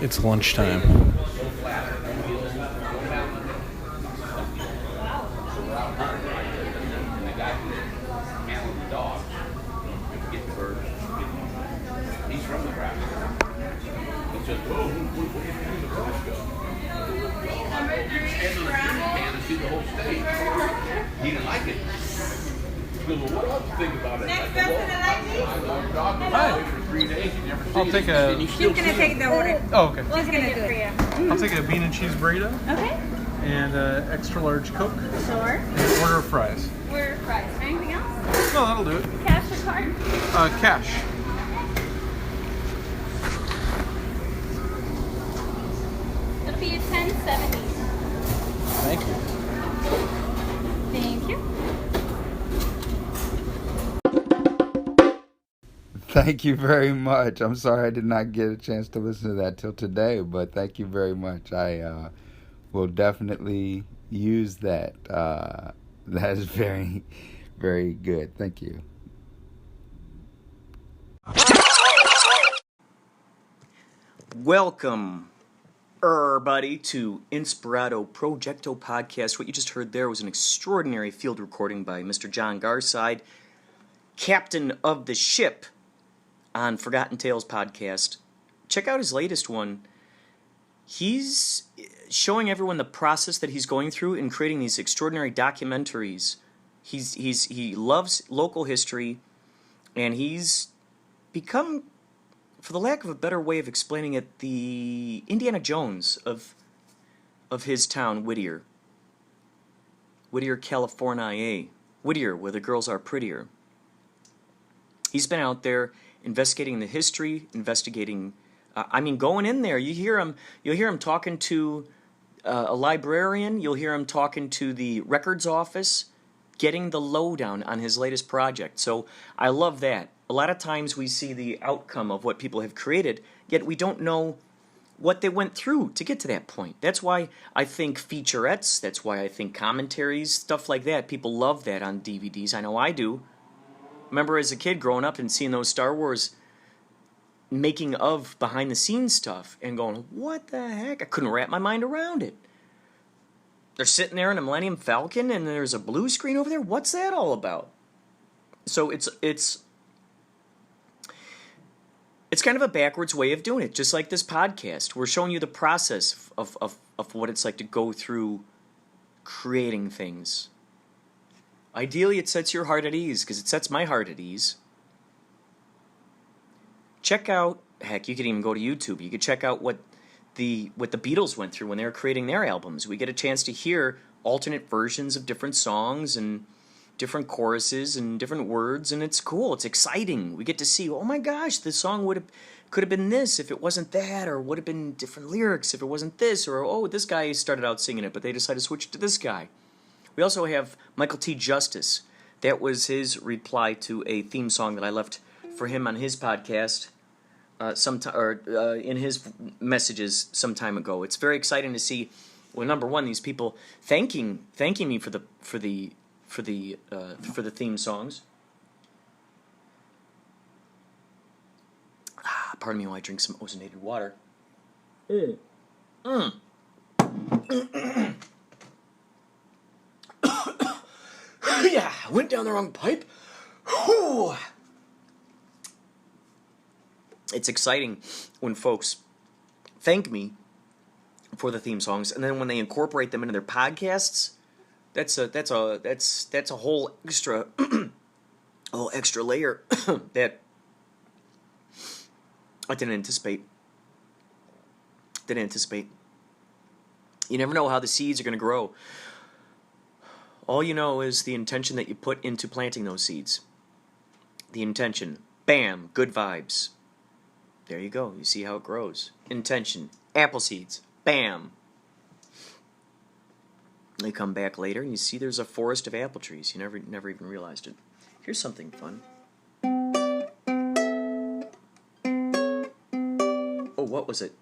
It's lunchtime. He's from Nebraska. He said, "Whoa, where did you Nebraska?" Stand on the can and see the whole state. He didn't like it. He goes, "Well, what else do you think about it?" Next person I I dog Hi. for 3 days. You never see I'll take a. She's gonna take the order. Oh, okay. She's gonna do it. I'll take a bean and cheese burrito Okay. and extra large Coke Sure. and an order of fries. Order fries. Anything else? No, that'll do it. Cash or card? Cash. It'll be a 1070. Thank you. Thank you. Thank you very much. I'm sorry I did not get a chance to listen to that till today, but thank you very much. I will definitely use that. That is very, very good. Thank you. Welcome, everybody, to Inspirado Projecto podcast. What you just heard there was an extraordinary field recording by Mr. John Garside, captain of the ship on Forgotten Tales podcast. Check out his latest one. He's showing everyone the process that he's going through in creating these extraordinary documentaries. He loves local history, and he's become, for the lack of a better way of explaining it, the Indiana Jones of his town, Whittier. Whittier, California. Whittier, where the girls are prettier. He's been out there investigating the history, going in there. You'll hear him talking to a librarian. You'll hear him talking to the records office, getting the lowdown on his latest project. So I love that. A lot of times we see the outcome of what people have created, yet we don't know what they went through to get to that point. That's why I think featurettes, that's why I think commentaries, stuff like that, people love that on DVDs. I know I do. Remember as a kid growing up and seeing those Star Wars making of behind the scenes stuff and going, what the heck? I couldn't wrap my mind around it. They're sitting there in a Millennium Falcon and there's a blue screen over there. What's that all about? So it's kind of a backwards way of doing it, just like this podcast. We're showing you the process of what it's like to go through creating things. Ideally, it sets your heart at ease, because it sets my heart at ease. Check out, heck, you could even go to YouTube. You could check out what the Beatles went through when they were creating their albums. We get a chance to hear alternate versions of different songs and different choruses and different words, and it's cool. It's exciting. We get to see, oh my gosh, this song could have been this if it wasn't that, or would have been different lyrics if it wasn't this, or oh, this guy started out singing it, but they decided to switch to this guy. We also have Michael T. Justice. That was his reply to a theme song that I left for him on his podcast, in his messages some time ago. It's very exciting to see. Well, number one, these people thanking me for the theme songs. Pardon me while I drink some ozonated water. Yeah, I went down the wrong pipe. Whew. It's exciting when folks thank me for the theme songs, and then when they incorporate them into their podcasts, that's a whole extra layer that I didn't anticipate. You never know how the seeds are going to grow. All you know is the intention that you put into planting those seeds. The intention. Bam, good vibes. There you go. You see how it grows. Intention. Apple seeds. Bam. They come back later and you see there's a forest of apple trees. You never even realized it. Here's something fun. Oh, what was it?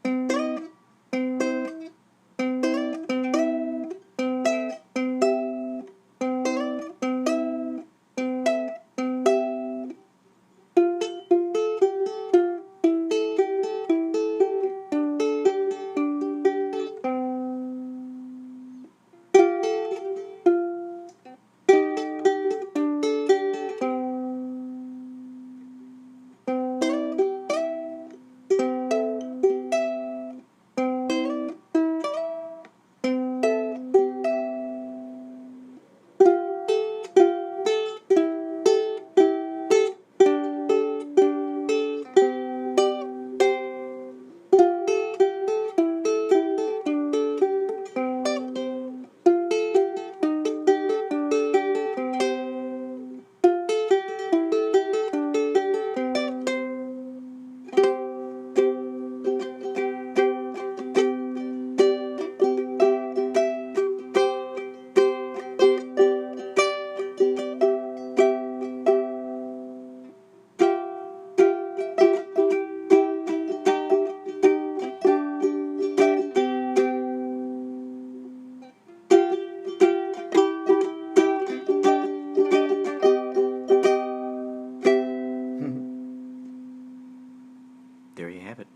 there you have it.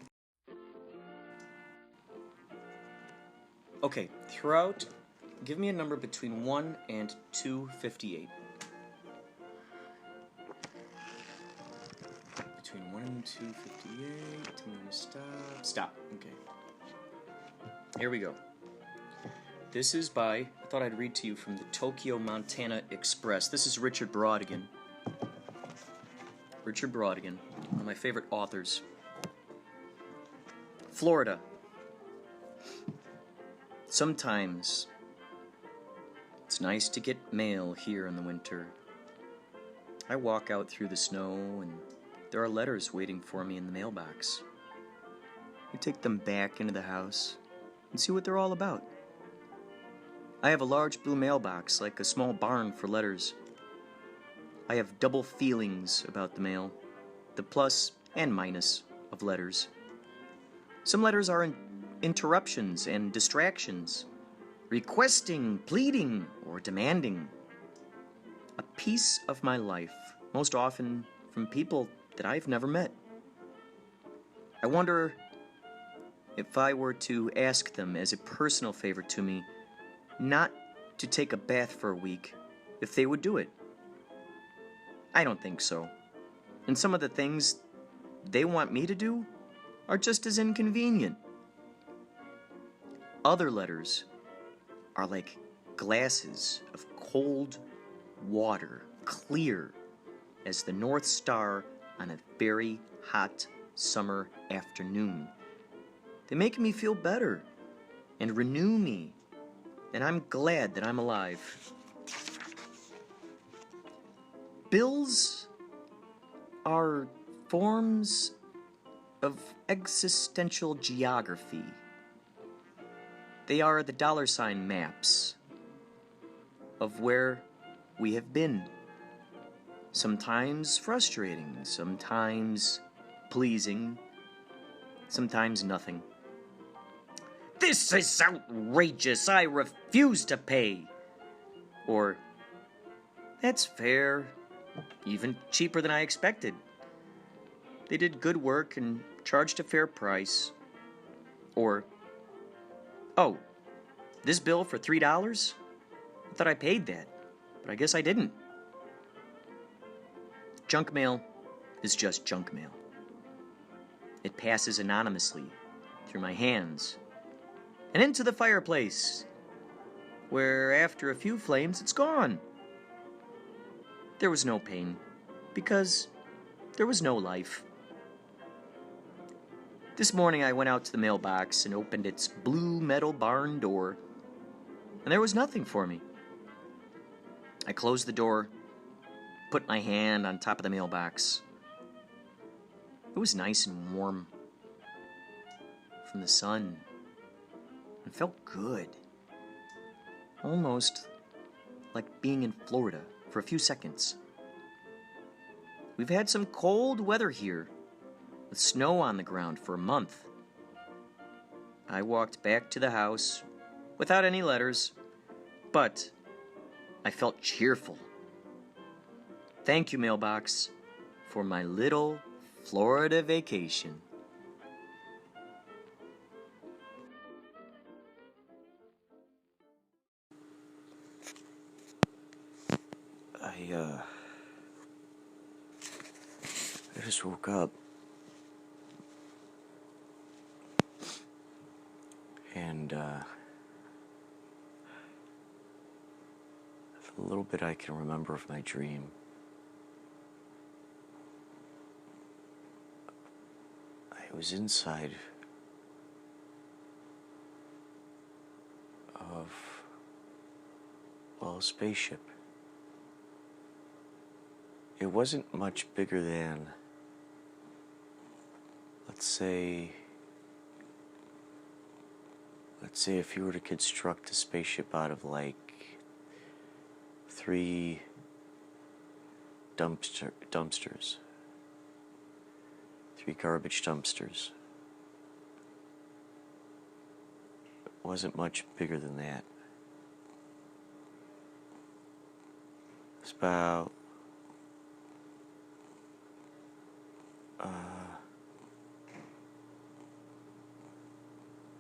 Okay, throughout, give me a number between 1 and 258. Between 1 and 258. Tell me when to stop. Stop. Okay. Here we go. This is by, I thought I'd read to you from the Tokyo, Montana Express. This is Richard Brautigan. Richard Brautigan, one of my favorite authors. Florida. Sometimes it's nice to get mail here in the winter. I walk out through the snow and there are letters waiting for me in the mailbox. I take them back into the house and see what they're all about. I have a large blue mailbox, like a small barn for letters. I have double feelings about the mail, the plus and minus of letters. Some letters are interruptions and distractions, requesting, pleading, or demanding a piece of my life, most often from people that I've never met. I wonder if I were to ask them as a personal favor to me not to take a bath for a week, if they would do it. I don't think so. And some of the things they want me to do are just as inconvenient. Other letters are like glasses of cold water, clear as the North Star on a very hot summer afternoon. They make me feel better and renew me, and I'm glad that I'm alive. Bills are forms of existential geography. They are the dollar sign maps of where we have been. Sometimes frustrating, sometimes pleasing, sometimes nothing. This is outrageous, I refuse to pay. Or, that's fair, even cheaper than I expected. They did good work and charged a fair price. Or, oh, this bill for $3? I thought I paid that, but I guess I didn't. Junk mail is just junk mail. It passes anonymously through my hands and into the fireplace, where after a few flames it's gone. There was no pain, because there was no life. This morning I went out to the mailbox and opened its blue metal barn door, and there was nothing for me. I closed the door, put my hand on top of the mailbox. It was nice and warm from the sun. It felt good. Almost like being in Florida for a few seconds. We've had some cold weather here, with snow on the ground for a month. I walked back to the house without any letters, but I felt cheerful. Thank you, mailbox, for my little Florida vacation. I just woke up. And, the little bit I can remember of my dream, I was inside of, well, a spaceship. It wasn't much bigger than, let's say if you were to construct a spaceship out of like 3 dumpsters, 3 garbage dumpsters. It wasn't much bigger than that. It's about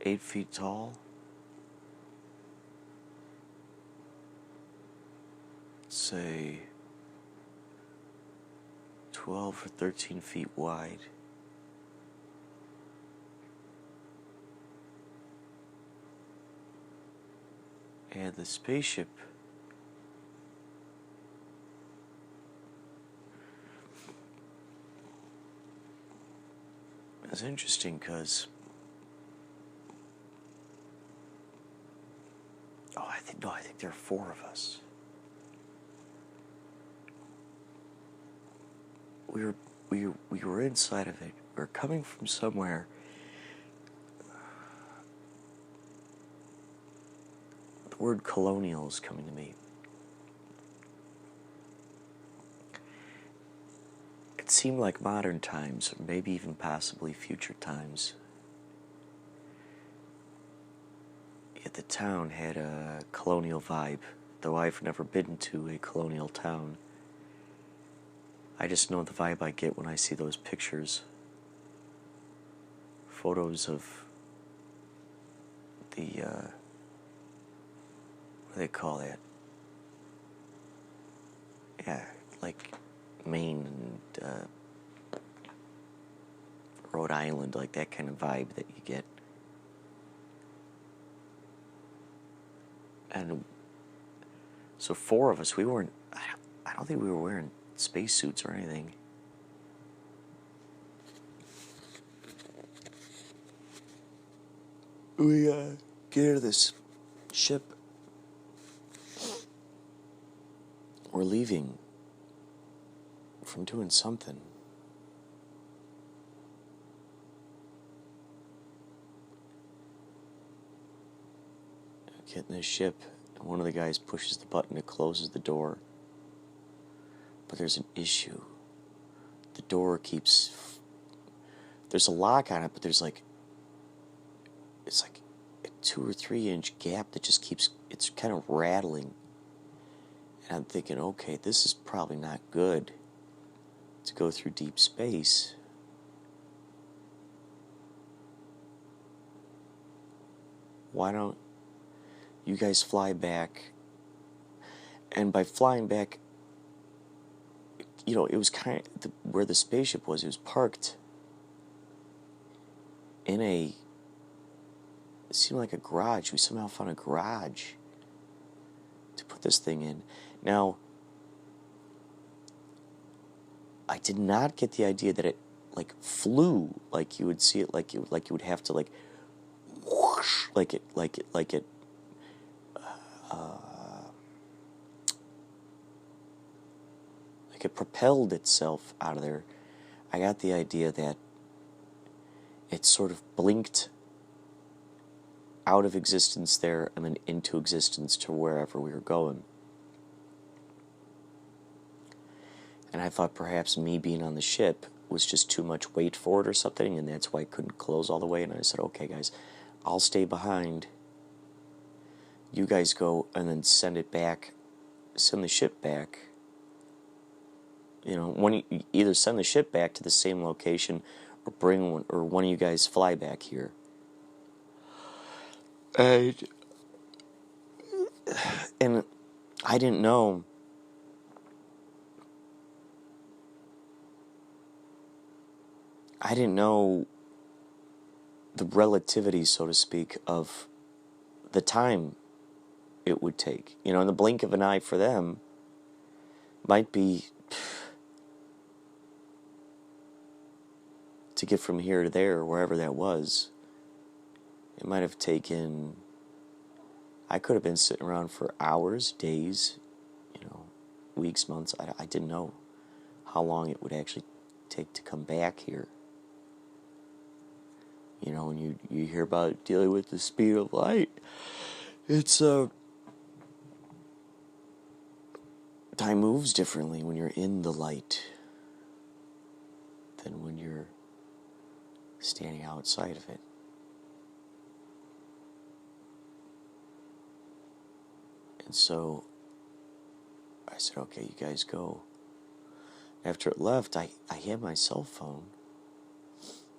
8 feet tall. Say 12 or 13 feet wide. And the spaceship is interesting because I think there are 4 of us. We were inside of it. We were coming from somewhere. The word colonial is coming to me. It seemed like modern times, or maybe even possibly future times. Yet the town had a colonial vibe, though I've never been to a colonial town. I just know the vibe I get when I see those pictures. Photos of the, what do they call that? Yeah, like Maine and Rhode Island, like that kind of vibe that you get. And so 4 of us, we weren't, I don't think we were wearing spacesuits or anything. We get out of this ship. We're leaving from doing something. Get in this ship, and one of the guys pushes the button that closes the door. But there's an issue. The door keeps... There's a lock on it, but there's like... It's like a 2 or 3 inch gap that just keeps... It's kind of rattling. And I'm thinking, okay, this is probably not good to go through deep space. Why don't you guys fly back? And by flying back, you know, it was kind of where the spaceship was. It was parked in it seemed like a garage. We somehow found a garage to put this thing in. Now, I did not get the idea that it like flew, like you would see it, like you would have to like whoosh, like it propelled itself out of there. I got the idea that it sort of blinked out of existence there and then into existence to wherever we were going. And I thought perhaps me being on the ship was just too much weight for it or something, and that's why it couldn't close all the way. And I said, okay, guys, I'll stay behind. You guys go and then send it back, send the ship back. You know, when you either send the ship back to the same location or bring one, or one of you guys fly back here. And I didn't know. The relativity, so to speak, of the time it would take. You know, in the blink of an eye for them might be to get from here to there, wherever that was. It might have taken, I could have been sitting around for hours, days, you know, weeks, months. I didn't know how long it would actually take to come back here. You know, when you hear about dealing with the speed of light, it's time moves differently when you're in the light than when you're standing outside of it. And so I said, okay, you guys go. After it left, I had my cell phone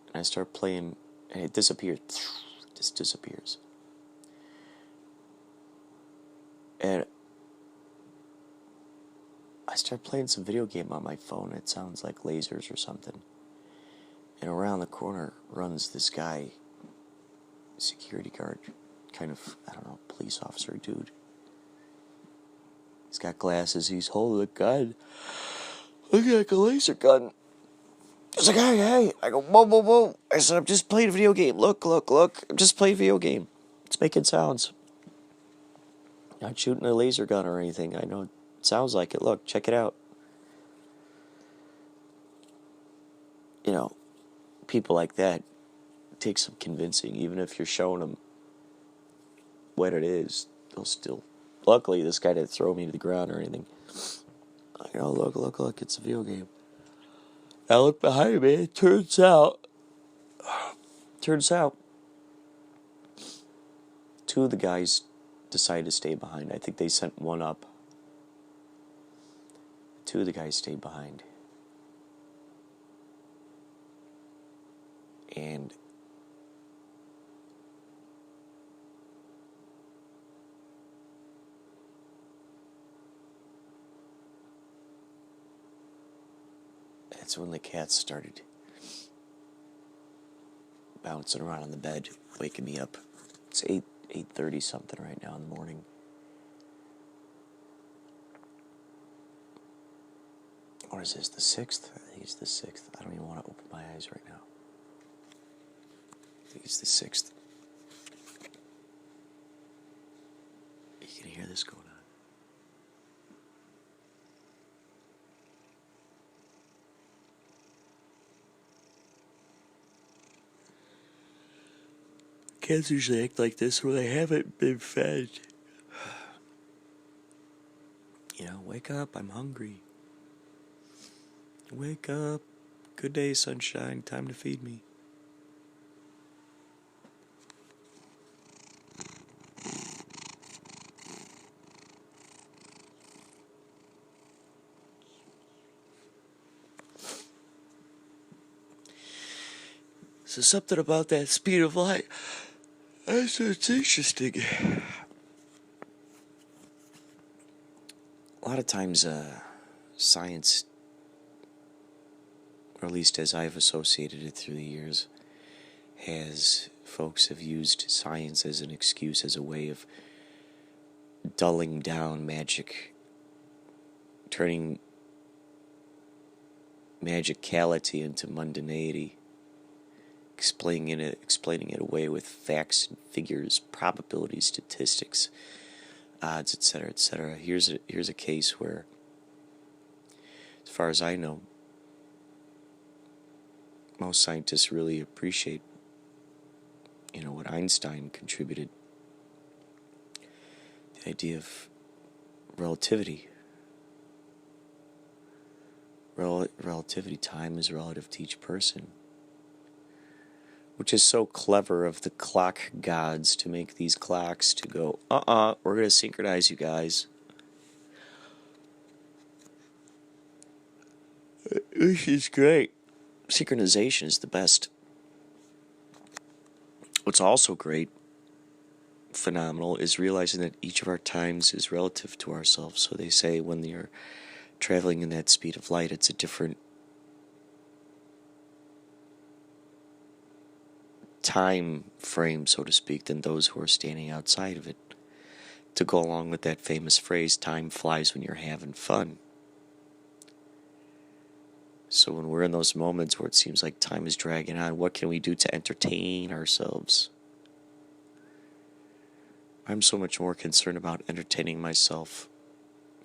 and I started playing, and it disappeared. just disappears. And I start playing some video game on my phone. It sounds like lasers or something. And around the corner runs this guy, security guard, kind of, I don't know, police officer dude. He's got glasses, he's holding a gun. Looking like a laser gun. He's like, hey. I go, whoa. I said, I'm just playing a video game. Look. I'm just playing a video game. It's making sounds. Not shooting a laser gun or anything. I know it sounds like it. Look, check it out. You know, people like that take some convincing. Even if you're showing them what it is, they'll still... Luckily, this guy didn't throw me to the ground or anything. I go, look, it's a video game. I look behind me, it turns out, two of the guys decided to stay behind. I think they sent one up. Two of the guys stayed behind. And that's when the cats started bouncing around on the bed, waking me up. It's 8:30 something right now in the morning. Or is this the 6th? I think it's the 6th. I don't even want to open my eyes right now. I think it's the 6th. You can hear this going on. Cats usually act like this when they haven't been fed. You know, wake up, I'm hungry. Wake up. Good day, sunshine. Time to feed me. So something about that speed of light. It's interesting. A lot of times, science, or at least as I've associated it through the years, folks have used science as an excuse, as a way of dulling down magic, turning magicality into mundanity. Explaining it away with facts and figures, probabilities, statistics, odds, etc., etc. Here's a case where, as far as I know, most scientists really appreciate, what Einstein contributed. The idea of relativity. Relativity, time is relative to each person. Which is so clever of the clock gods to make these clocks to go, we're going to synchronize you guys. This is great. Synchronization is the best. What's also great, phenomenal, is realizing that each of our times is relative to ourselves. So they say when you're traveling in that speed of light, it's a different time frame, so to speak, than those who are standing outside of it. To go along with that famous phrase, time flies when you're having fun. So when we're in those moments where it seems like time is dragging on, what can we do to entertain ourselves? I'm so much more concerned about entertaining myself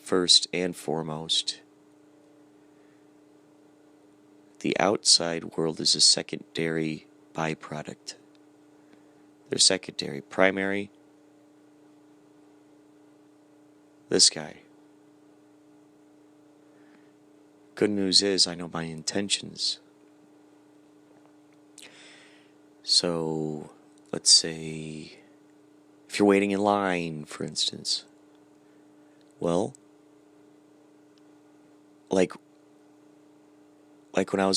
first and foremost. The outside world is a secondary byproduct. They're secondary. Primary, this guy. Good news is I know my intentions. So, let's say, if you're waiting in line, for instance, well, like when I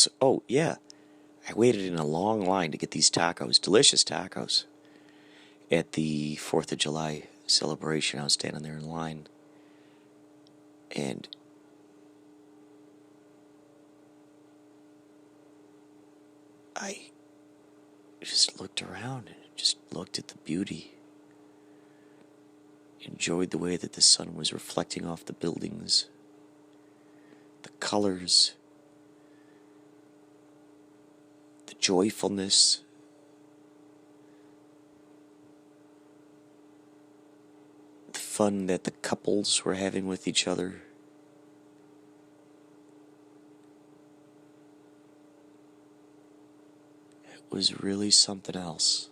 waited in a long line to get these tacos, delicious tacos. at the 4th of July celebration. I was standing there in line, and I just looked around and just looked at the beauty, enjoyed the way that the sun was reflecting off the buildings, the colors, the joyfulness, the fun that the couples were having with each other. It was really something else.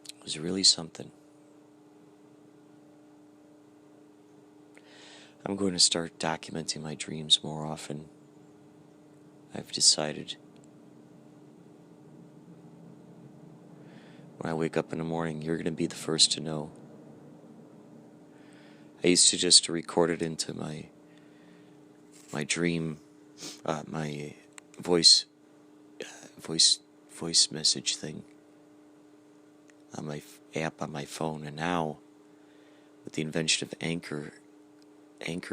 It was really something. I'm going to start documenting my dreams more often. I've decided. When I wake up in the morning, you're going to be the first to know. I used to just record it into my dream, my voice message thing on my app on my phone, and now with the invention of Anchor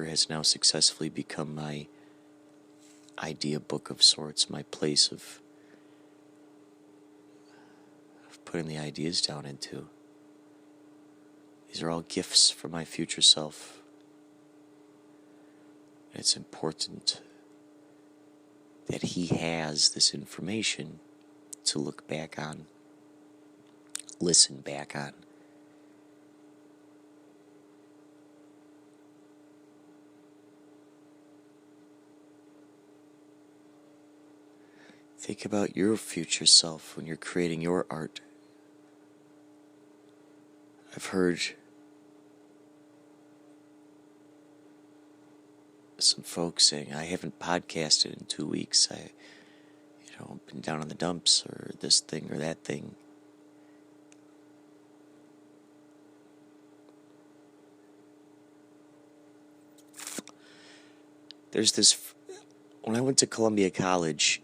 has now successfully become my idea book of sorts, my place of putting the ideas down into. These are all gifts for my future self. And it's important that he has this information to look back on, listen back on. Think about your future self when you're creating your art. I've heard some folks saying, I haven't podcasted in 2 weeks. Been down in the dumps, or this thing or that thing. There's this, when I went to Columbia College,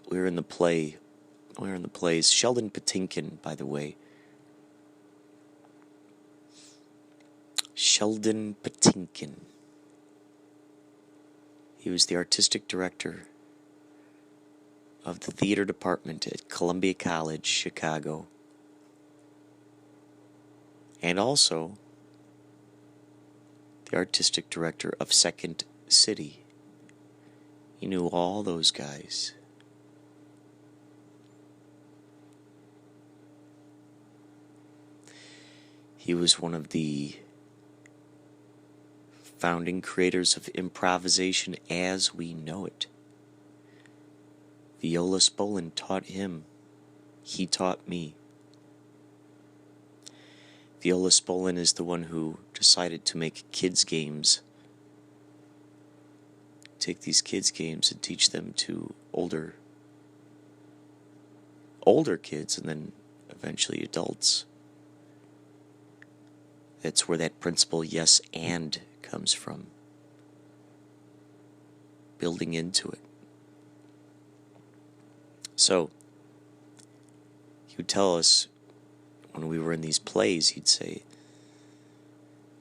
we were in the plays. Sheldon Patinkin, by the way. Sheldon Patinkin. He was the artistic director of the theater department at Columbia College, Chicago. And also the artistic director of Second City. He knew all those guys. He was one of the founding creators of improvisation as we know it. Viola Spolin taught him. He taught me. Viola Spolin is the one who decided to make kids' games. Take these kids' games and teach them to older kids, and then eventually adults. That's where that principle, yes and, comes from. Building into it. So, he would tell us, when we were in these plays, he'd say,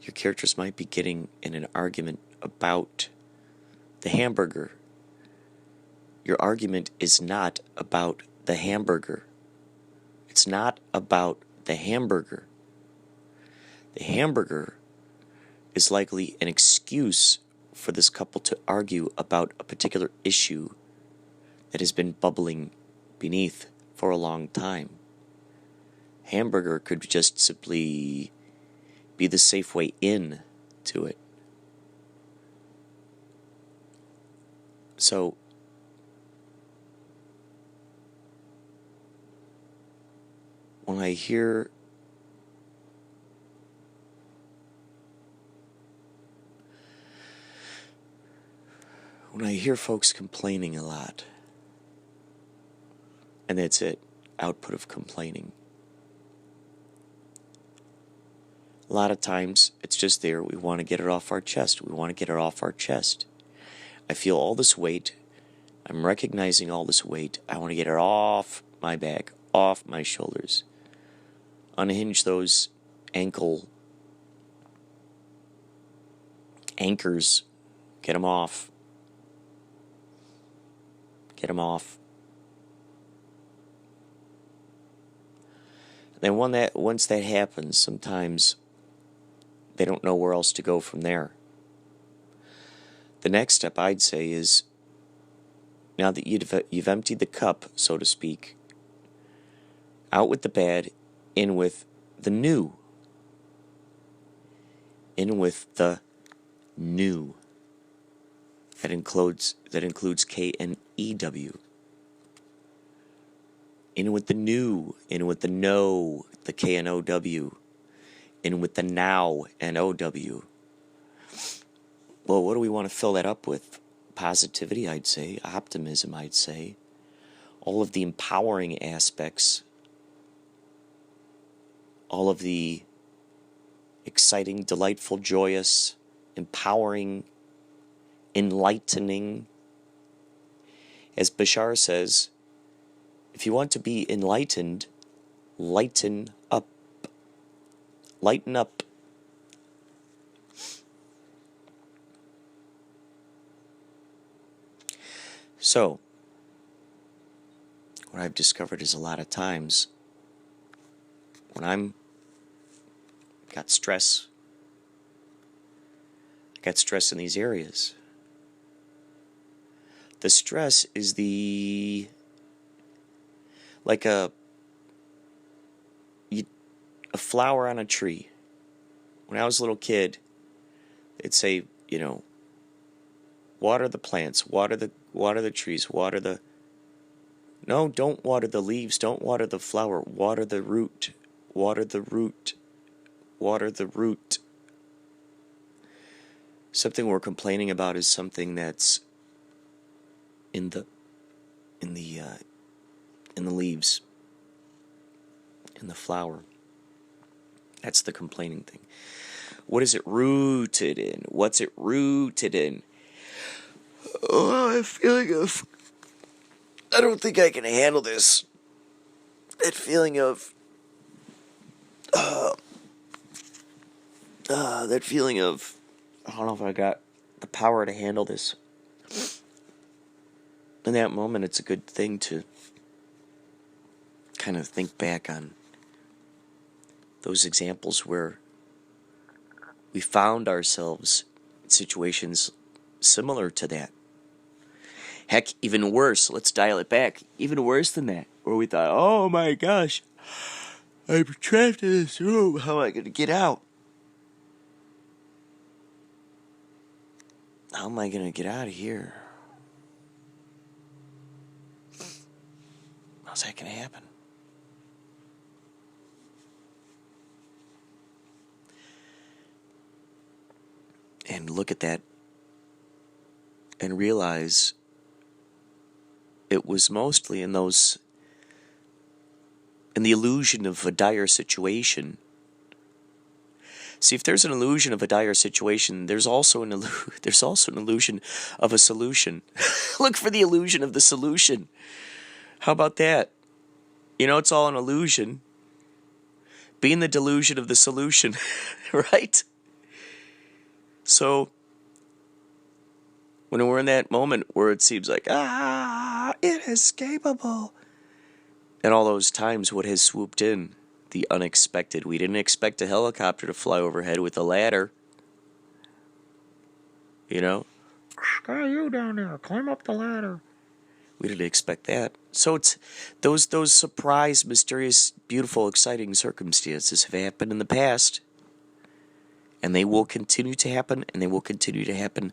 your characters might be getting in an argument about the hamburger. Your argument is not about the hamburger. It's not about the hamburger. The hamburger is likely an excuse for this couple to argue about a particular issue that has been bubbling beneath for a long time. Hamburger could just simply be the safe way in to it. So, when I hear folks complaining a lot, and that's it, output of complaining. A lot of times, it's just there, we want to get it off our chest. I feel all this weight. I'm recognizing all this weight. I want to get it off my back, off my shoulders. Unhinge those ankle anchors. Get them off. Get them off. Then once that happens, sometimes they don't know where else to go from there. The next step, I'd say, is now that you've emptied the cup, so to speak, out with the bad, in with the new. In with the new. That includes K and EW. In with the new, in with the no, the K and OW. In with the now and OW. Well, what do we want to fill that up with? Positivity, I'd say. Optimism, I'd say. All of the empowering aspects. All of the exciting, delightful, joyous, empowering, enlightening. As Bashar says, if you want to be enlightened, lighten up. Lighten up. So, what I've discovered is a lot of times when I'm got stress, I got stress in these areas. The stress is like a flower on a tree. When I was a little kid, they'd say, water the plants, water the trees, no, don't water the leaves, don't water the flower, water the root, water the root, water the root. Something we're complaining about is something that's in the leaves, in the flower. That's the complaining thing. What is it rooted in? What's it rooted in? Oh, a feeling of, I don't think I can handle this. That feeling of, I don't know if I got the power to handle this. In that moment, it's a good thing to kind of think back on those examples where we found ourselves in situations similar to that. Heck, even worse, let's dial it back, even worse than that, where we thought, oh my gosh, I'm trapped in this room, how am I going to get out? How am I going to get out of here? How's that going to happen? And look at that and realize it was mostly in the illusion of a dire situation. See, if there's an illusion of a dire situation, there's also an illusion of a solution. Look for the illusion of the solution. How about that? It's all an illusion. Be in the delusion of the solution, right? So, when we're in that moment where it seems like, inescapable, and all those times what has swooped in, the unexpected. We didn't expect a helicopter to fly overhead with a ladder. Sky, you down there, climb up the ladder. We didn't expect that. So it's those surprise, mysterious, beautiful, exciting circumstances have happened in the past. And they will continue to happen, and they will continue to happen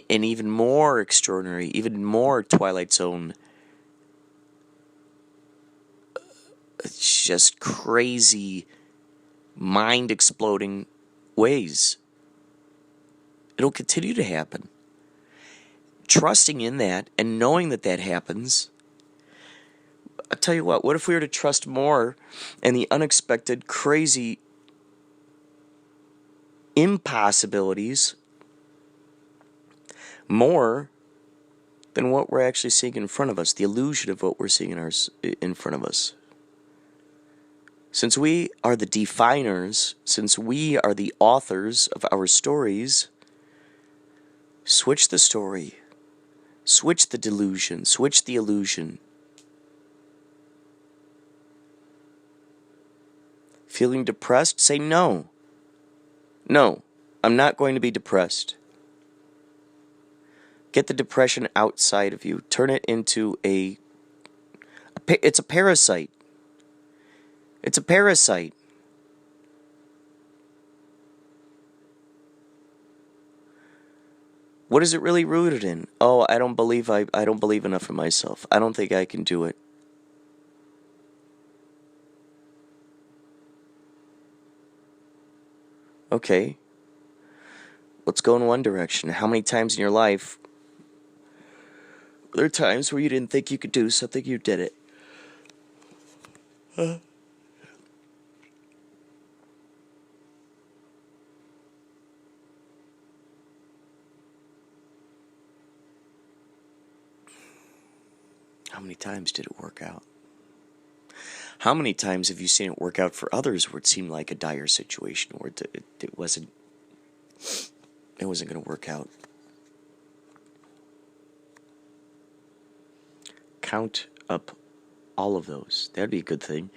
in even more extraordinary, even more Twilight Zone, just crazy, mind-exploding ways. It'll continue to happen. Trusting in that and knowing that happens, I'll tell you what if we were to trust more in the unexpected, crazy impossibilities more than what we're actually seeing in front of us, the illusion of what we're seeing in front of us. Since we are the definers, since we are the authors of our stories, switch the story, switch the delusion, switch the illusion. Feeling depressed? Say no. No, I'm not going to be depressed. Get the depression outside of you. Turn it into it's a parasite. It's a parasite. What is it really rooted in? Oh, I don't believe enough in myself. I don't think I can do it. Okay. Let's go in one direction. How many times in your life were there times where you didn't think you could do something, you did it? How many times did it work out? How many times have you seen it work out for others where it seemed like a dire situation, where it wasn't going to work out? Count up all of those. That'd be a good thing.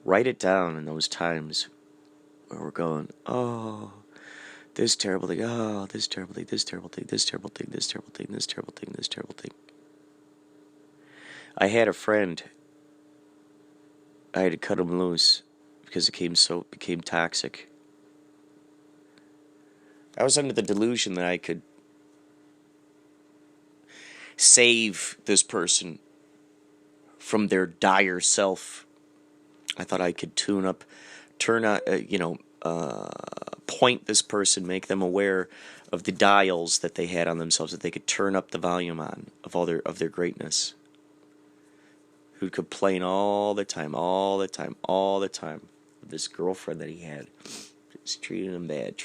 Write it down in those times where we're going, oh, this terrible thing, oh, this terrible thing, this terrible thing, this terrible thing, this terrible thing, this terrible thing, this terrible thing. I had a friend, I had to cut him loose because it became toxic. I was under the delusion that I could save this person from their dire self. I thought I could point this person, make them aware of the dials that they had on themselves, that they could turn up the volume on of their greatness. Who'd complain all the time. This girlfriend that he had, just treating him bad,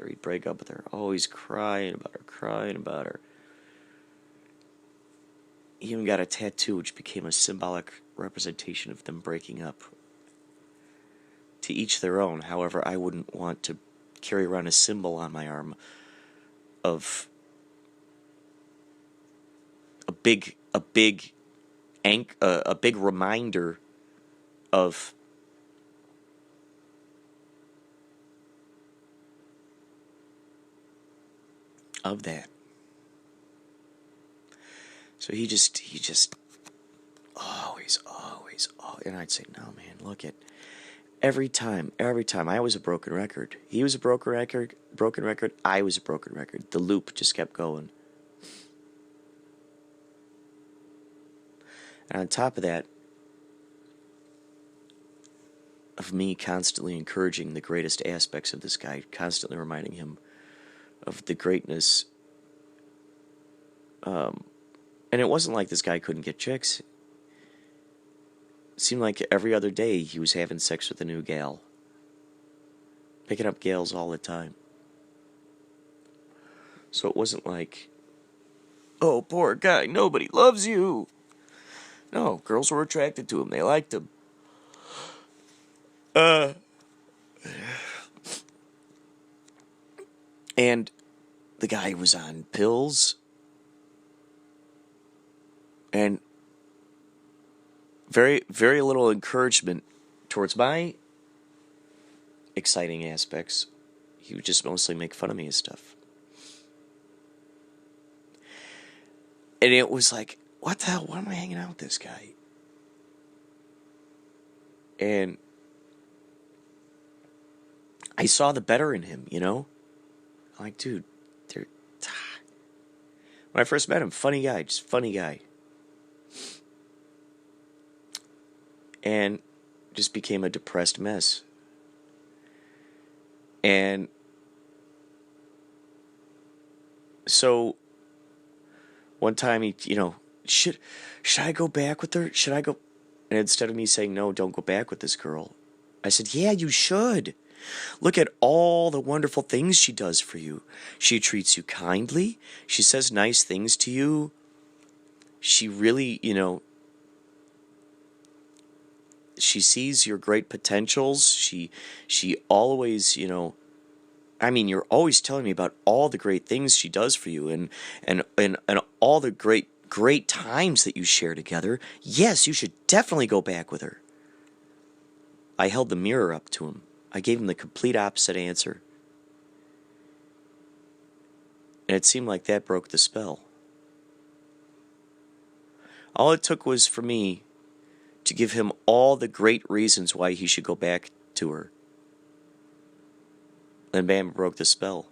or he'd break up with her, always crying about her. He even got a tattoo which became a symbolic representation of them breaking up. To each their own. However, I wouldn't want to carry around a symbol on my arm of a big reminder of that. So he just always, and I'd say, no, man, look at every time, I was a broken record. He was a broken record, I was a broken record. The loop just kept going. And on top of that, of me constantly encouraging the greatest aspects of this guy, constantly reminding him of the greatness. And it wasn't like this guy couldn't get chicks. It seemed like every other day he was having sex with a new gal. Picking up gals all the time. So it wasn't like, oh, poor guy, nobody loves you. No, girls were attracted to him. They liked him. And the guy was on pills. And very, very little encouragement towards my exciting aspects. He would just mostly make fun of me and stuff. And it was like, what the hell? Why am I hanging out with this guy? And I saw the better in him, you know? I'm like, dude, when I first met him, funny guy, just funny guy. And just became a depressed mess. And so one time he, should I go back with her? Should I go? And instead of me saying, no, don't go back with this girl, I said, yeah, you should. Look at all the wonderful things she does for you. She treats you kindly. She says nice things to you. She really, she sees your great potentials. She always, you know, I mean, you're always telling me about all the great things she does for you, and all the great times that you share together. Yes, you should definitely go back with her. I held the mirror up to him. I gave him the complete opposite answer. And it seemed like that broke the spell. All it took was for me to give him all the great reasons why he should go back to her. And bam, it broke the spell.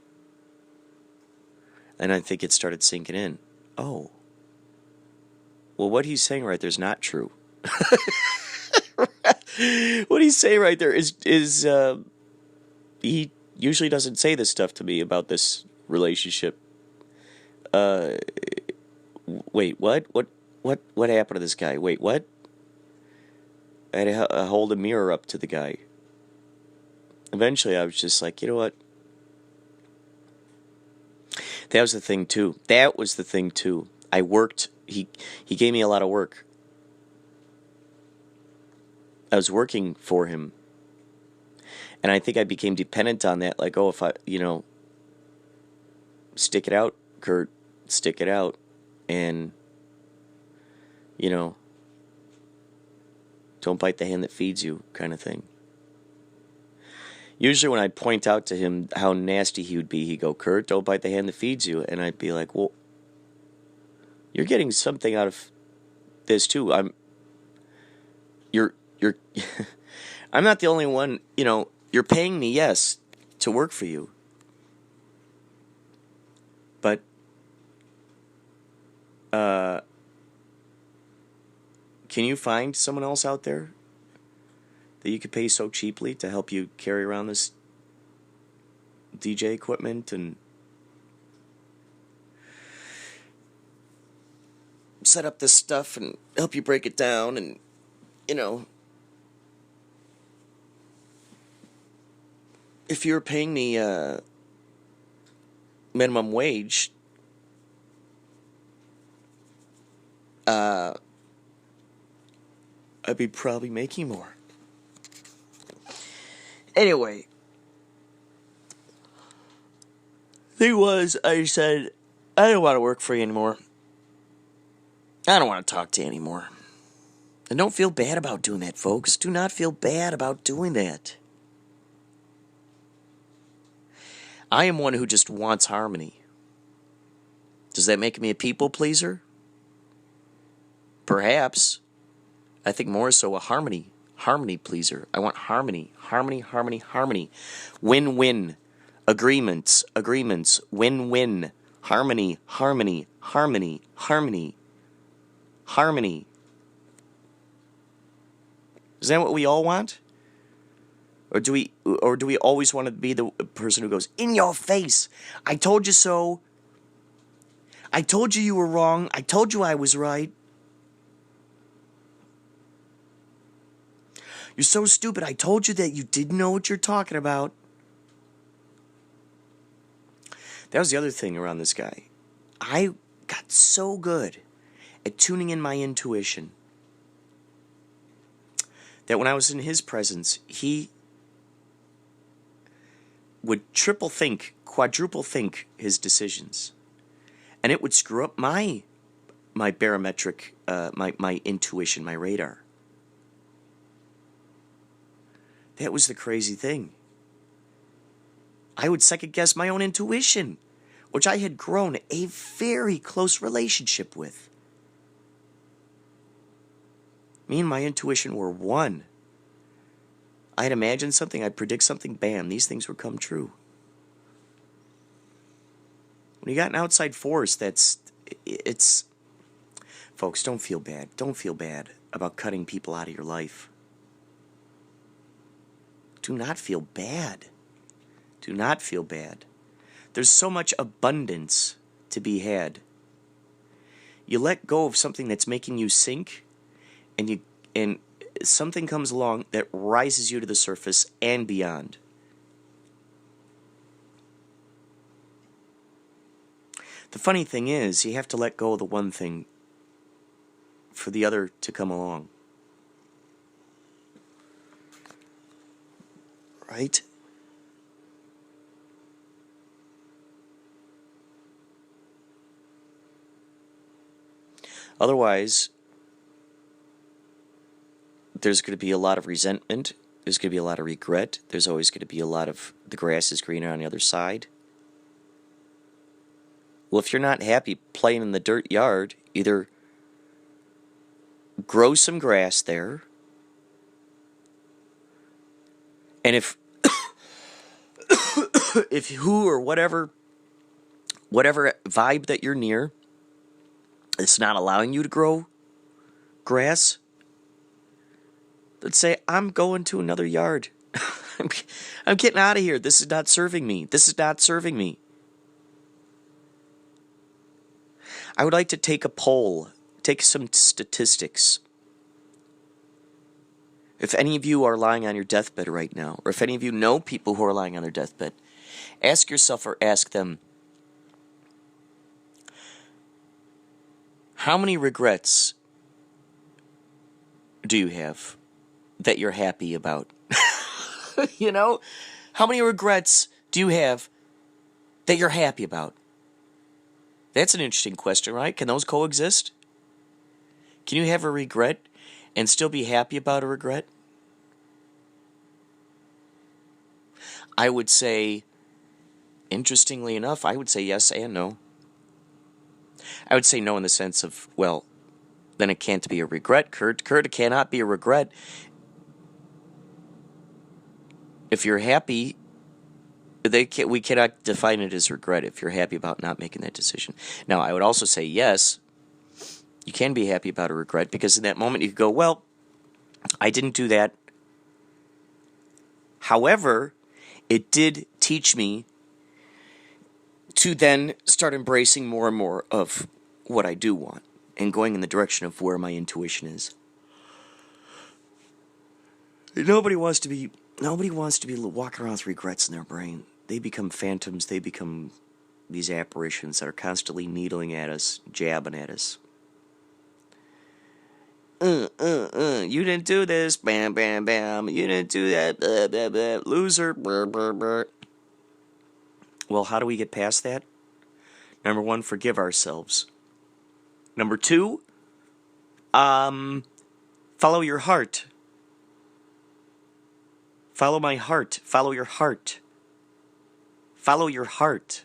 And I think it started sinking in. Oh. Well, what he's saying right there is not true. What he's saying right there is he usually doesn't say this stuff to me about this relationship. Wait, what? What happened to this guy? Wait, what? I had to hold a mirror up to the guy. Eventually, I was just like, you know what? That was the thing too. I worked. He gave me a lot of work. I was working for him. And I think I became dependent on that. Like, oh, if I, you know, stick it out, Kurt, stick it out. And, you know, don't bite the hand that feeds you, kind of thing. Usually when I'd point out to him how nasty he would be, he'd go, Kurt, don't bite the hand that feeds you. And I'd be like, well, you're getting something out of this too. You're I'm not the only one, you know, you're paying me, yes, to work for you. But, can you find someone else out there that you could pay so cheaply to help you carry around this DJ equipment and set up this stuff and help you break it down and, you know, if you're paying me minimum wage, I'd be probably making more. Anyway, thing was, I said, I don't want to work for you anymore. I don't want to talk to you anymore. And don't feel bad about doing that, folks. Do not feel bad about doing that. I am one who just wants harmony. Does that make me a people pleaser? Perhaps. I think more so a harmony pleaser. I want harmony. Win-win. Agreements. Win-win. Harmony. Is that what we all want? Or do we always want to be the person who goes, in your face, I told you so. I told you were wrong. I told you I was right. You're so stupid. I told you that you didn't know what you're talking about. That was the other thing around this guy. I got so good at tuning in my intuition that when I was in his presence, he would triple think, quadruple think his decisions. And it would screw up my barometric, my intuition, my radar. That was the crazy thing. I would second guess my own intuition, which I had grown a very close relationship with. Me and my intuition were one. I'd imagine something, I'd predict something, bam, these things would come true. When you got an outside force it's... Folks, don't feel bad. Don't feel bad about cutting people out of your life. Do not feel bad. Do not feel bad. There's so much abundance to be had. You let go of something that's making you sink, and something comes along that rises you to the surface and beyond. The funny thing is, you have to let go of the one thing for the other to come along. right? Otherwise, there's going to be a lot of resentment. There's going to be a lot of regret. There's always going to be a lot of the grass is greener on the other side. Well, if you're not happy playing in the dirt yard, either grow some grass there, and if if who or whatever vibe that you're near, it's not allowing you to grow grass, let's say, I'm going to another yard. I'm getting out of here. This is not serving me. This is not serving me. I would like to take a poll, take some statistics. If any of you are lying on your deathbed right now, or if any of you know people who are lying on their deathbed, ask yourself or ask them, how many regrets do you have that you're happy about? You know? How many regrets do you have that you're happy about? That's an interesting question, right? Can those coexist? Can you have a regret and still be happy about a regret? I would say, interestingly enough, I would say yes and no. I would say no in the sense of, well, then it can't be a regret, Kurt. Kurt, it cannot be a regret. If you're happy, we cannot define it as regret if you're happy about not making that decision. Now, I would also say yes, you can be happy about a regret, because in that moment you could go, well, I didn't do that. However, it did teach me to then start embracing more and more of what I do want and going in the direction of where my intuition is. Nobody wants to be walking around with regrets in their brain. They become phantoms. They become these apparitions that are constantly needling at us, jabbing at us. You didn't do this, bam, bam, bam. You didn't do that, blah, blah, blah. Loser, brr, brr, brr. Well, how do we get past that? Number one, forgive ourselves. Number two, follow your heart. Follow my heart. Follow your heart. Follow your heart.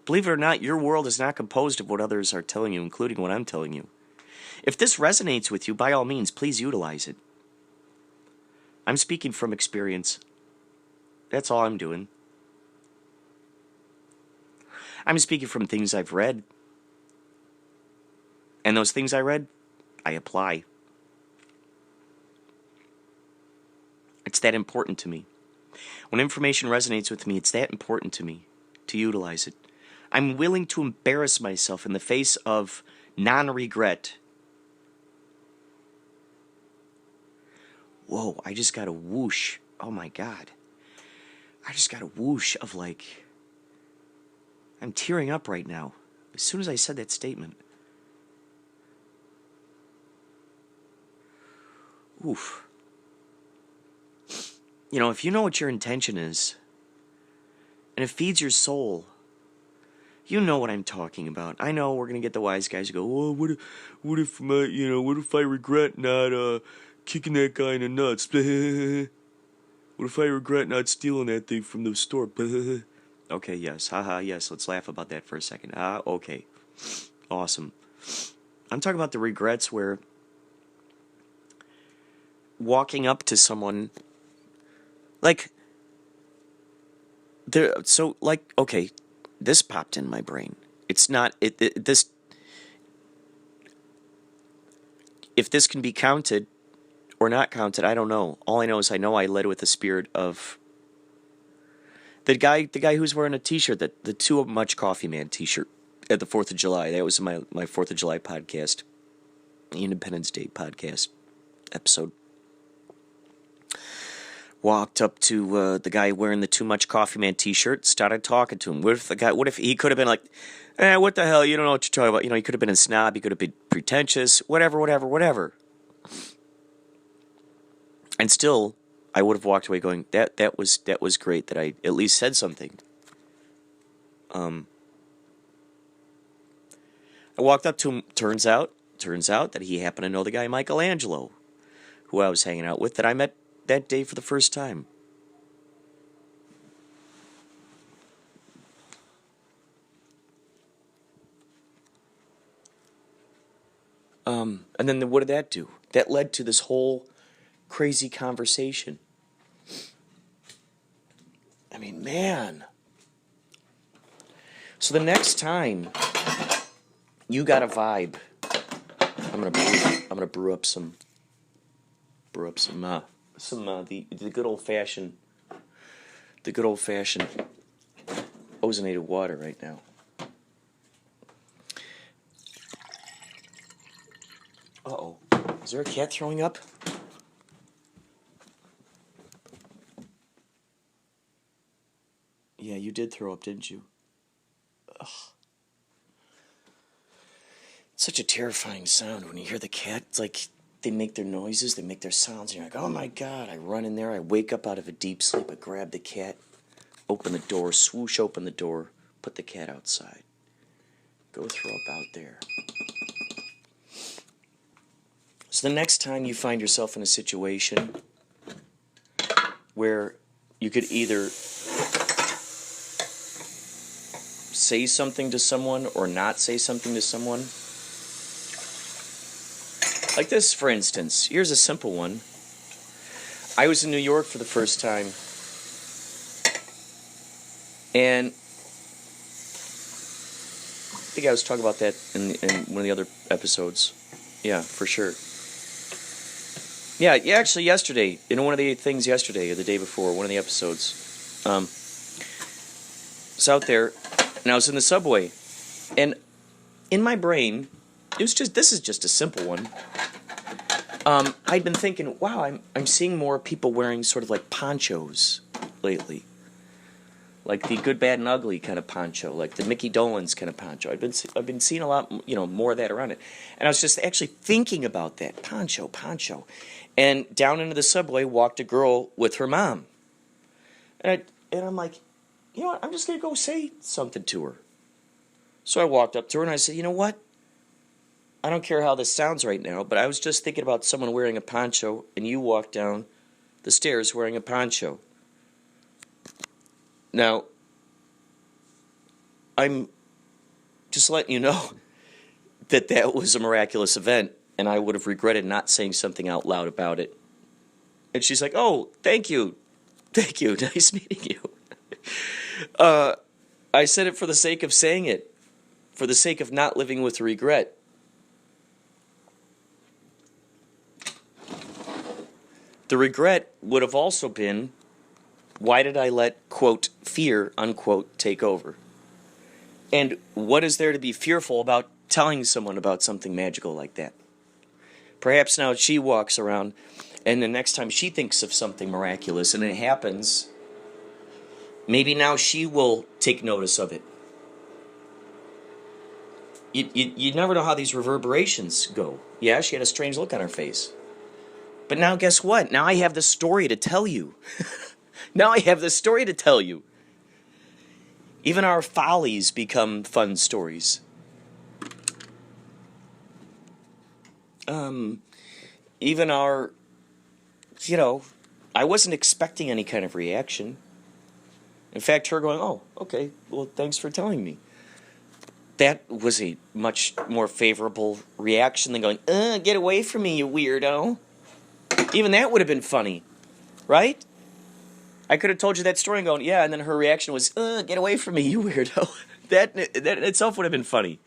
Believe it or not, your world is not composed of what others are telling you, including what I'm telling you. If this resonates with you, by all means, please utilize it. I'm speaking from experience. That's all I'm doing. I'm speaking from things I've read. And those things I read, I apply. It's that important to me. When information resonates with me, it's that important to me to utilize it. I'm willing to embarrass myself in the face of non-regret. Whoa, I just got a whoosh. Oh my God. I just got a whoosh of like... I'm tearing up right now. As soon as I said that statement. Oof. You know, if you know what your intention is, and it feeds your soul, you know what I'm talking about. I know we're gonna get the wise guys who go, "Oh, what if I regret not kicking that guy in the nuts? What if I regret not stealing that thing from the store?" Okay, yes, haha, yes. Let's laugh about that for a second. Okay, awesome. I'm talking about the regrets where walking up to someone. Like, okay, this popped in my brain. It's not, this, if this can be counted or not counted, I don't know. All I know is I led with the spirit of the guy who's wearing a t-shirt, the Too Much Coffee Man t-shirt at the 4th of July. That was my 4th of July podcast, Independence Day podcast episode. Walked up to the guy wearing the Too Much Coffee Man t-shirt, started talking to him. What if he could have been like, what the hell, you don't know what you're talking about. You know, he could have been a snob, he could have been pretentious, whatever. And still, I would have walked away going, that was great that I at least said something. I walked up to him. Turns out that he happened to know the guy Michelangelo, who I was hanging out with, that I met that day for the first time. And then what did that do? That led to this whole crazy conversation. I mean, man. So the next time you got a vibe, I'm gonna brew up some the good old fashioned ozonated water right now. Uh-oh. Is there a cat throwing up? Yeah, you did throw up, didn't you? Ugh. It's such a terrifying sound when you hear the cat. It's like they make their noises, they make their sounds, and you're like, oh my God. I run in there, I wake up out of a deep sleep, I grab the cat, open the door, swoosh open the door, put the cat outside. Go throw up out there. So the next time you find yourself in a situation where you could either say something to someone or not say something to someone. Like this, for instance. Here's a simple one. I was in New York for the first time, and I think I was talking about that in one of the other episodes. Yeah, for sure. Yeah, actually yesterday, in one of the things yesterday or the day before, one of the episodes, I was out there, and I was in the subway, and in my brain, this is just a simple one. I'd been thinking, wow, I'm seeing more people wearing sort of like ponchos lately, like the Good, Bad, and Ugly kind of poncho, like the Mickey Dolenz kind of poncho. I've been seeing a lot, more of that around it, and I was just actually thinking about that poncho. And down into the subway walked a girl with her mom. And I'm like, you know what, I'm just going to go say something to her. So I walked up to her and I said, you know what? I don't care how this sounds right now, but I was just thinking about someone wearing a poncho, and you walked down the stairs wearing a poncho. Now, I'm just letting you know that was a miraculous event, and I would have regretted not saying something out loud about it. And she's like, oh, thank you, nice meeting you. I said it for the sake of saying it, for the sake of not living with regret. The regret would have also been, why did I let, quote, fear, unquote, take over? And what is there to be fearful about telling someone about something magical like that? Perhaps now she walks around, and the next time she thinks of something miraculous and it happens, maybe now she will take notice of it. You never know how these reverberations go. Yeah, she had a strange look on her face. But now guess what? Now I have this story to tell you. Even our follies become fun stories. Even our, I wasn't expecting any kind of reaction. In fact, her going, oh, okay, well, thanks for telling me. That was a much more favorable reaction than going, get away from me, you weirdo. Even that would have been funny, right? I could have told you that story and going, yeah, and then her reaction was, get away from me, you weirdo. That in itself would have been funny.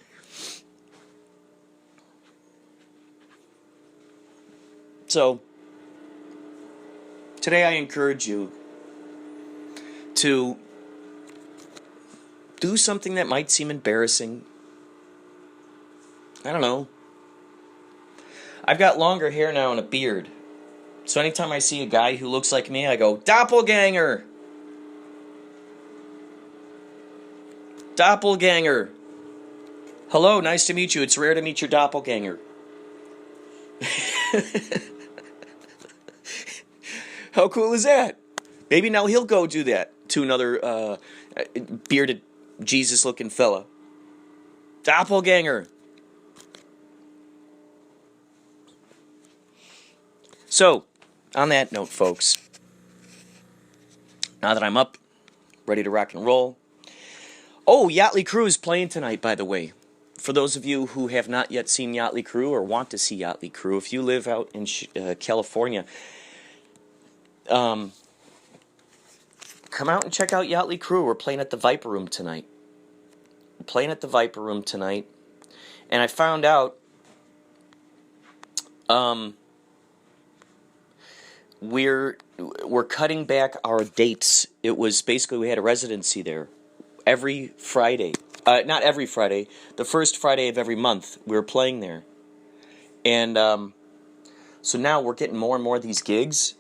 So, today I encourage you to do something that might seem embarrassing. I don't know. I've got longer hair now and a beard. So anytime I see a guy who looks like me, I go, doppelganger! Doppelganger! Hello, nice to meet you. It's rare to meet your doppelganger. How cool is that? Maybe now he'll go do that to another bearded Jesus-looking fella. Doppelganger. So, on that note, folks, now that I'm up, ready to rock and roll. Oh, Yachtly Crew is playing tonight, by the way. For those of you who have not yet seen Yachtly Crew or want to see Yachtly Crew, if you live out in California, come out and check out Yachtly Crew. We're playing at the Viper Room tonight. And I found out we're cutting back our dates. It was basically, we had a residency there every Friday. Not every Friday. The first Friday of every month, we were playing there. And so now we're getting more and more of these gigs.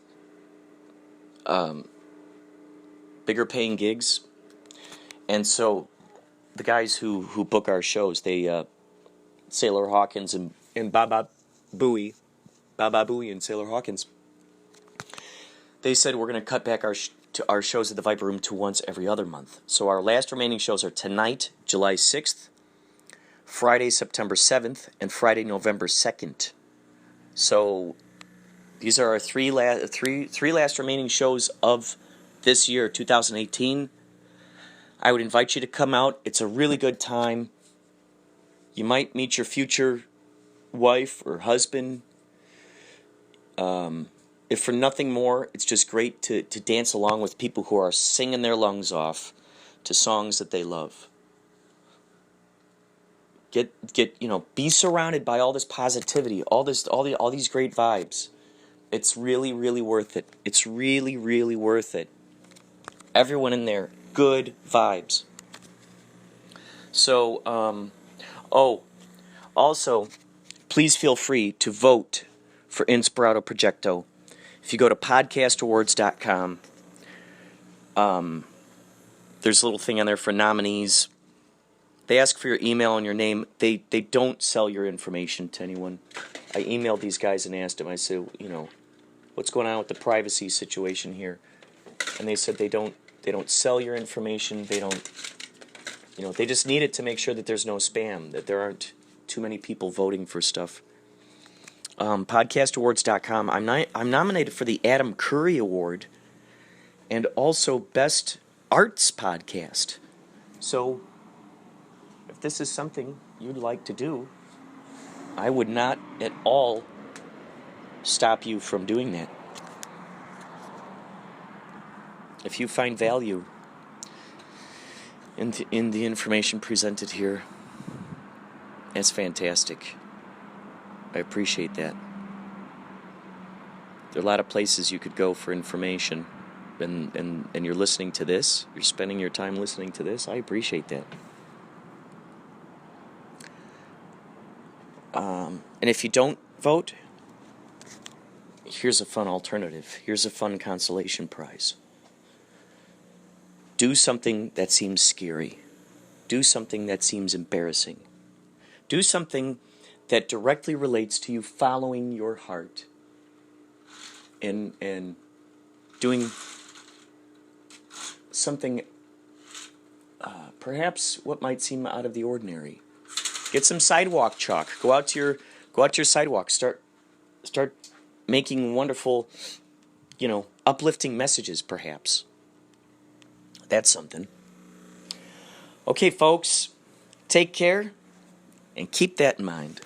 Bigger paying gigs. And so the guys who book our shows, they Sailor Hawkins and Baba Booey and Sailor Hawkins, they said we're going to cut back our shows at the Viper Room to once every other month. So our last remaining shows are tonight, July 6th, Friday, September 7th, and Friday, November 2nd. So these are our three last remaining shows of this year, 2018. I would invite you to come out. It's a really good time. You might meet your future wife or husband. If for nothing more, it's just great to dance along with people who are singing their lungs off to songs that they love. Be surrounded by all this positivity, all these great vibes. It's really, really worth it. It's really, really worth it. Everyone in there, good vibes. So, also, please feel free to vote for Inspirado Projecto. If you go to podcastawards.com, there's a little thing on there for nominees. They ask for your email and your name. They don't sell your information to anyone. I emailed these guys and asked them, I said, what's going on with the privacy situation here? And they said they don't sell your information. They don't, they just need it to make sure that there's no spam, that there aren't too many people voting for stuff. Podcastawards.com. I'm nominated for the Adam Curry Award and also Best Arts Podcast. So if this is something you'd like to do, I would not at all stop you from doing that. If you find value in the information presented here, that's fantastic. I appreciate that. There are a lot of places you could go for information, and you're listening to this. You're spending your time listening to this. I appreciate that. And if you don't vote, here's a fun alternative. Here's a fun consolation prize. Do something that seems scary. Do something that seems embarrassing. Do something that directly relates to you following your heart and doing something perhaps what might seem out of the ordinary. Get some sidewalk chalk. Go out to your sidewalk. Start making wonderful, uplifting messages perhaps. That's something. Okay, folks, take care and keep that in mind.